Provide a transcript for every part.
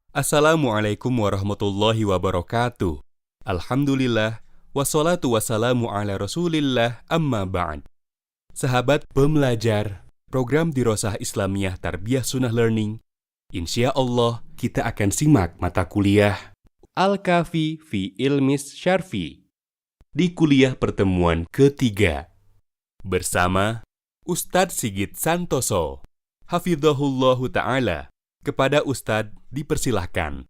Assalamualaikum warahmatullahi wabarakatuh. Alhamdulillah, wassalatu wassalamu ala rasulillah amma ba'd. Sahabat pembelajar, program Dirosah Islamiyah Tarbiyah Sunnah Learning, insya Allah kita akan simak mata kuliah Al-Kafi fi Ilmis Syarfi di kuliah pertemuan ketiga bersama Ustadz Sigit Santoso, hafidhahullahu ta'ala. Kepada Ustadz dipersilahkan.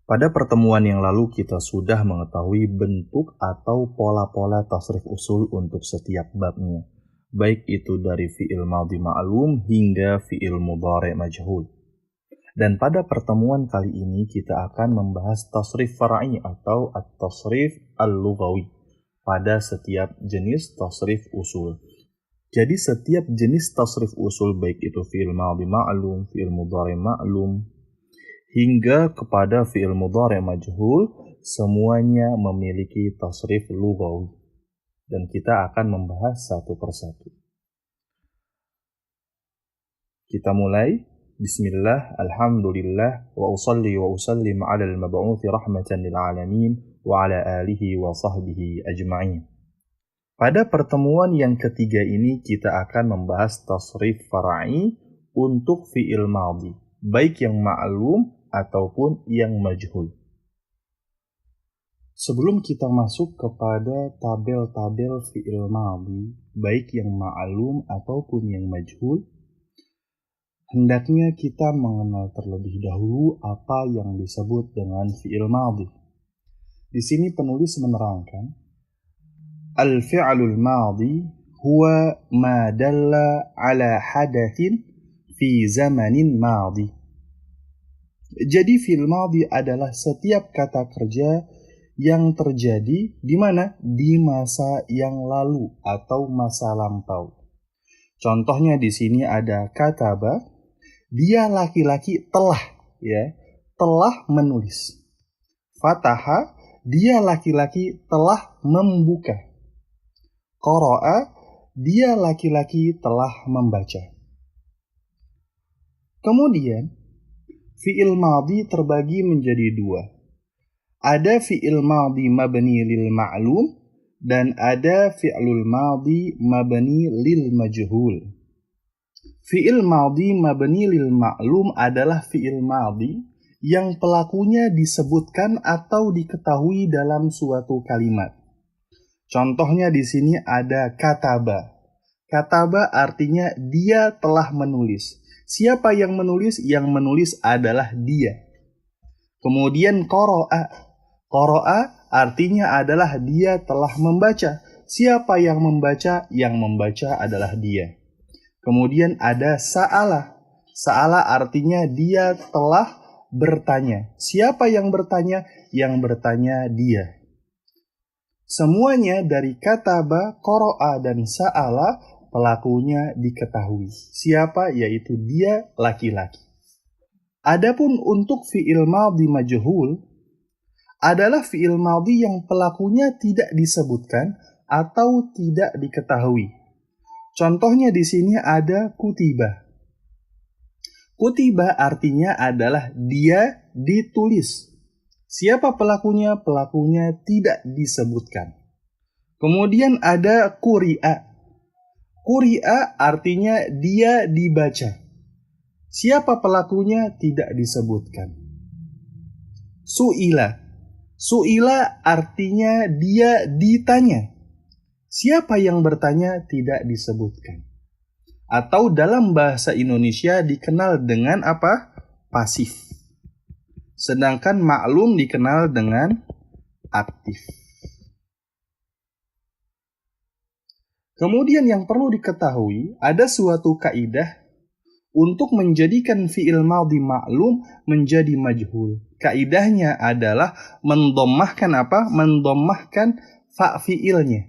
Pada pertemuan yang lalu kita sudah mengetahui bentuk atau pola-pola tasrif usul untuk setiap babnya, baik itu dari fi'il madhi ma'lum hingga fi'il mudhari' majhul. Dan pada pertemuan kali ini kita akan membahas tasrif far'i atau at-tasrif al-lughawi pada setiap jenis tasrif usul. Jadi setiap jenis tasrif usul baik itu fi'il madhi ma'lum, fi'il mudhari ma'lum, hingga kepada fi'il mudhari majhul, semuanya memiliki tasrif lughawi. Dan kita akan membahas satu persatu. Kita mulai. Bismillah, alhamdulillah, wa usalli wa usallim ala al-mab'uthi rahmatan lil alamin, wa ala alihi wa sahbihi ajma'in. Pada pertemuan yang ketiga ini kita akan membahas tasrif far'i untuk fi'il madhi, baik yang ma'lum ataupun yang majhul. Sebelum kita masuk kepada tabel-tabel fi'il madhi, baik yang ma'lum ataupun yang majhul, hendaknya kita mengenal terlebih dahulu apa yang disebut dengan fi'il madhi. Di sini penulis menerangkan, Al-fi'lul madhi huwa ma dalla ala hadathin fi zamanin madhi. Jadi fi'il madhi adalah setiap kata kerja yang terjadi di mana? Di masa yang lalu atau masa lampau. Contohnya di sini ada kataba, dia laki-laki telah menulis. Fataha, dia laki-laki telah membuka. Qara'a, dia laki-laki telah membaca. Kemudian, fi'il madhi terbagi menjadi dua. Ada fi'il madhi mabni lil ma'lum dan ada fi'lul madhi mabni lil majhul. Fi'il madhi mabni lil ma'lum adalah fi'il madhi yang pelakunya disebutkan atau diketahui dalam suatu kalimat. Contohnya di sini ada kataba. Kataba artinya dia telah menulis. Siapa yang menulis? Yang menulis adalah dia. Kemudian qara'a. Qara'a artinya adalah dia telah membaca. Siapa yang membaca? Yang membaca adalah dia. Kemudian ada sa'ala. Sa'ala artinya dia telah bertanya. Siapa yang bertanya? Yang bertanya dia. Semuanya dari kataba, qara'a, dan sa'ala pelakunya diketahui. Siapa? Yaitu dia laki-laki. Adapun untuk fi'il madhi majhul adalah fi'il madhi yang pelakunya tidak disebutkan atau tidak diketahui. Contohnya di sini ada kutiba. Kutiba artinya adalah dia ditulis. Siapa pelakunya? Pelakunya tidak disebutkan. Kemudian ada quri'a. Quri'a artinya dia dibaca. Siapa pelakunya? Tidak disebutkan. Su'ila. Su'ila artinya dia ditanya. Siapa yang bertanya? Tidak disebutkan. Atau dalam bahasa Indonesia dikenal dengan apa? Pasif. Sedangkan maklum dikenal dengan aktif. Kemudian yang perlu diketahui, ada suatu kaidah untuk menjadikan fi'il madhi maklum menjadi majhul. Kaidahnya adalah mendommahkan apa? Mendommahkan fa fi'ilnya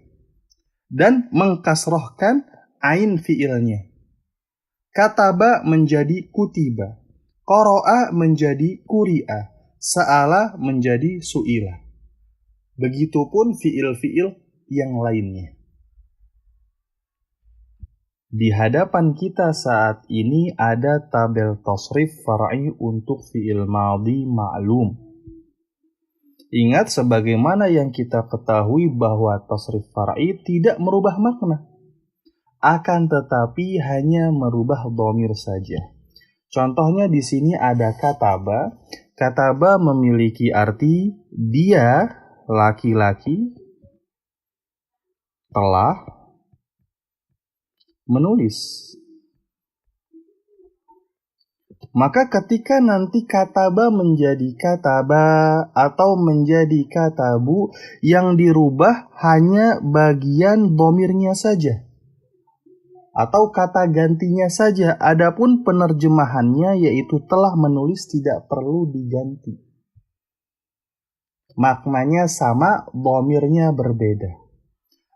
dan mengkasrohkan ain fi'ilnya. Kataba menjadi kutiba. Qara'a menjadi quri'a, sa'ala menjadi su'ila. Begitupun fi'il-fi'il yang lainnya. Di hadapan kita saat ini ada tabel tasrif far'i untuk fi'il madhi ma'lum. Ingat sebagaimana yang kita ketahui bahwa tasrif far'i tidak merubah makna, akan tetapi hanya merubah dhamir saja. Contohnya di sini ada kataba. Kataba memiliki arti dia laki-laki telah menulis. Maka ketika nanti kataba menjadi kataba atau menjadi katabu, yang dirubah hanya bagian dhamirnya saja atau kata gantinya saja. Adapun penerjemahannya yaitu telah menulis tidak perlu diganti. Maknanya sama, dhamirnya berbeda.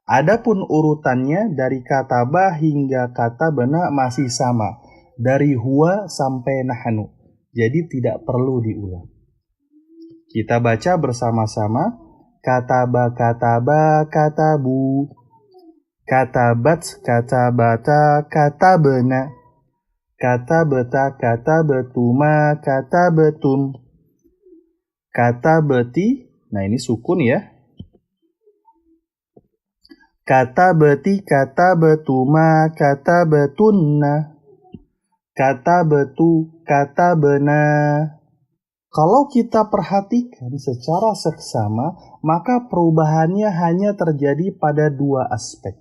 Adapun urutannya dari kataba hingga katabana masih sama, dari huwa sampai nahnu. Jadi tidak perlu diulang. Kita baca bersama-sama. Kataba kataba katabu. Katabat katabata katabana. Katabata katabatuma katabatum. Katabati, nah ini sukun ya. Katabati katabatuma katabatunna. Katabatu katabana. Kalau kita perhatikan secara seksama, maka perubahannya hanya terjadi pada dua aspek,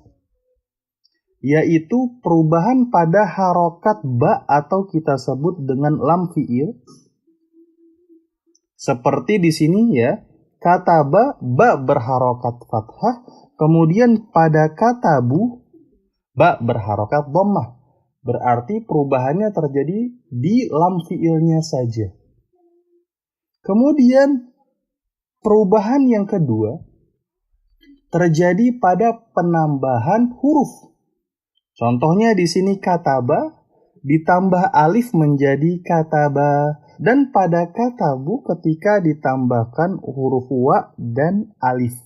yaitu perubahan pada harokat ba atau kita sebut dengan lam fi'il. Seperti di sini ya, kata ba berharokat fathah, kemudian pada katabu ba berharokat dhammah. Berarti perubahannya terjadi di lam fi'ilnya saja. Kemudian perubahan yang kedua terjadi pada penambahan huruf. Contohnya di sini kataba ditambah alif menjadi kataba, dan pada katabu ketika ditambahkan huruf wa dan alif.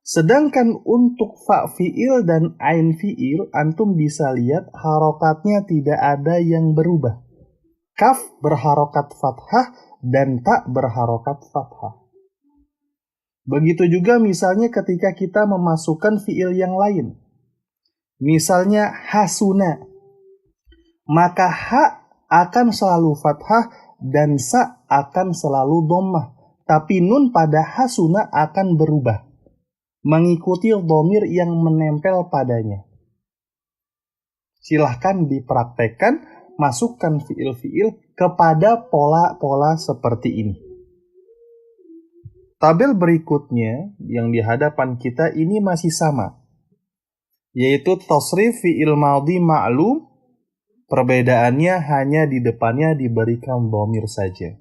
Sedangkan untuk fa fi'il dan ain fi'il, antum bisa lihat harokatnya tidak ada yang berubah. Kaf berharokat fathah dan ta berharokat fathah. Begitu juga misalnya ketika kita memasukkan fi'il yang lain. Misalnya hasuna, maka ha akan selalu fathah dan sa akan selalu dhammah. Tapi nun pada hasuna akan berubah mengikuti dhamir yang menempel padanya. Silahkan dipraktekkan, masukkan fiil-fiil kepada pola-pola seperti ini. Tabel berikutnya yang di hadapan kita ini masih sama, yaitu tasrif fiil madhi ma'lum. Perbedaannya hanya di depannya diberikan dhamir saja,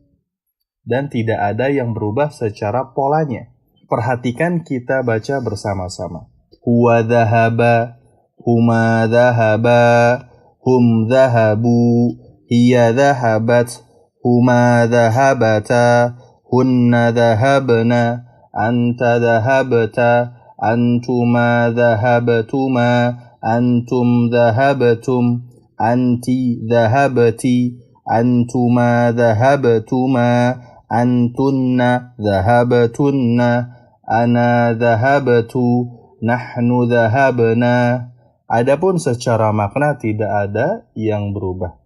dan tidak ada yang berubah secara polanya. Perhatikan, kita baca bersama-sama. Huwa dhahaba, huma dhahaba, hum dhahabu, hiya dhahabat, huma dhahabata, hunna dhahabna, anta dhahabta, antuma dhahabtuma, antum dhahabtum, anti dhahabti, antuma dhahabtuma, antunna dhahabtunna, ana dhahabtu, nahnu dhahabna. Adapun secara makna tidak ada yang berubah.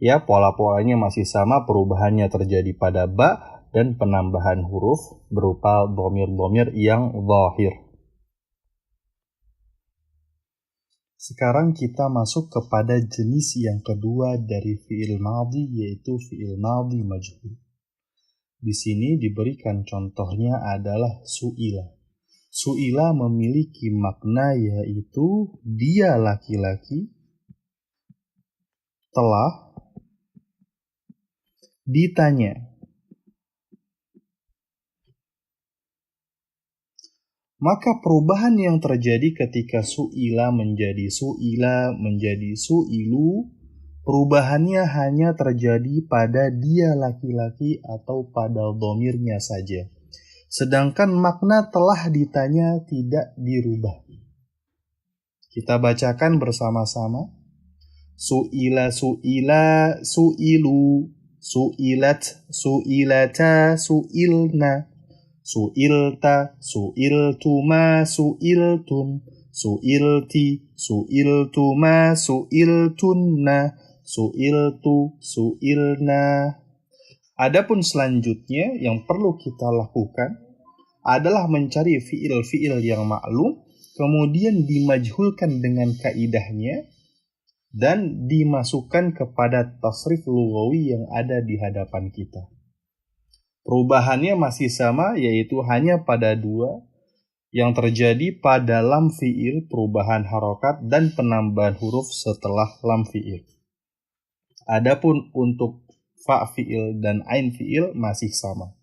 Ya, pola-polanya masih sama, perubahannya terjadi pada ba dan penambahan huruf berupa dhamir-dhamir yang zahir. Sekarang kita masuk kepada jenis yang kedua dari fi'il madhi, yaitu fi'il madhi majhul. Di sini diberikan contohnya adalah su'ila. Su'ila memiliki makna yaitu dia laki-laki telah ditanya. Maka perubahan yang terjadi ketika su'ila menjadi su'ilu, perubahannya hanya terjadi pada dia laki-laki atau pada dhamirnya saja. Sedangkan makna telah ditanya tidak dirubah. Kita bacakan bersama-sama. Su'ila, su'ila, su'ilu, su'ilat, su'ilata, su'ilna, su'ilta, su'iltuma, su'iltum, su'ilti, su'iltuma, su'iltunna, su'iltu, su'ilna. Adapun selanjutnya yang perlu kita lakukan adalah mencari fiil-fiil yang maklum, kemudian dimajhulkan dengan kaidahnya, dan dimasukkan kepada tasrif lughawi yang ada di hadapan kita. Perubahannya masih sama, yaitu hanya pada dua, yang terjadi pada lam fiil, perubahan harokat, dan penambahan huruf setelah lam fiil. Adapun untuk fa fiil dan ain fiil masih sama.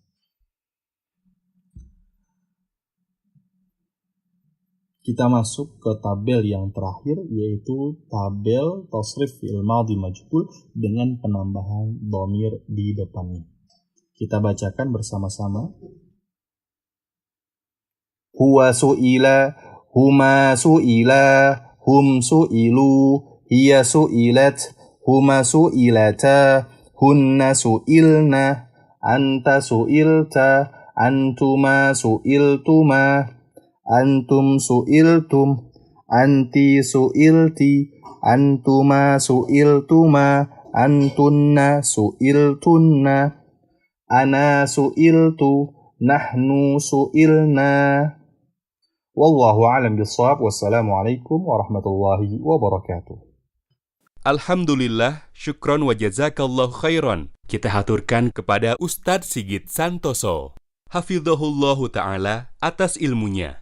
Kita masuk ke tabel yang terakhir, yaitu tabel tasrif fi'il madhi majhul dengan penambahan dhamir di depannya. Kita bacakan bersama-sama. Huwa su'ila, huma su'ila, hum su'ilu, hiya su'ilat, huma su'ilata, hunna su'ilna, anta su'ilta, antuma su'iltuma, antum su'iltum, anti su'ilti, antuma su'iltuma, antunna su'iltunna, ana su'iltu, nahnu su'ilna. Wallahu a'lam bishawab. Wassalamualaikum warahmatullahi wabarakatuh. Alhamdulillah, syukron wa jazakallahu khairan. Kita haturkan kepada Ustadz Sigit Santoso, hafizahullahu ta'ala, atas ilmunya.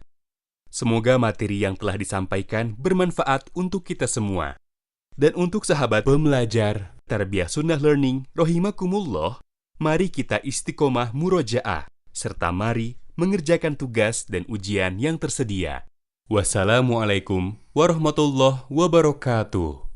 Semoga materi yang telah disampaikan bermanfaat untuk kita semua. Dan untuk sahabat pembelajar Tarbiyah Sunnah Learning, rahimakumullah, mari kita istiqomah murojaah, serta mari mengerjakan tugas dan ujian yang tersedia. Wassalamualaikum warahmatullahi wabarakatuh.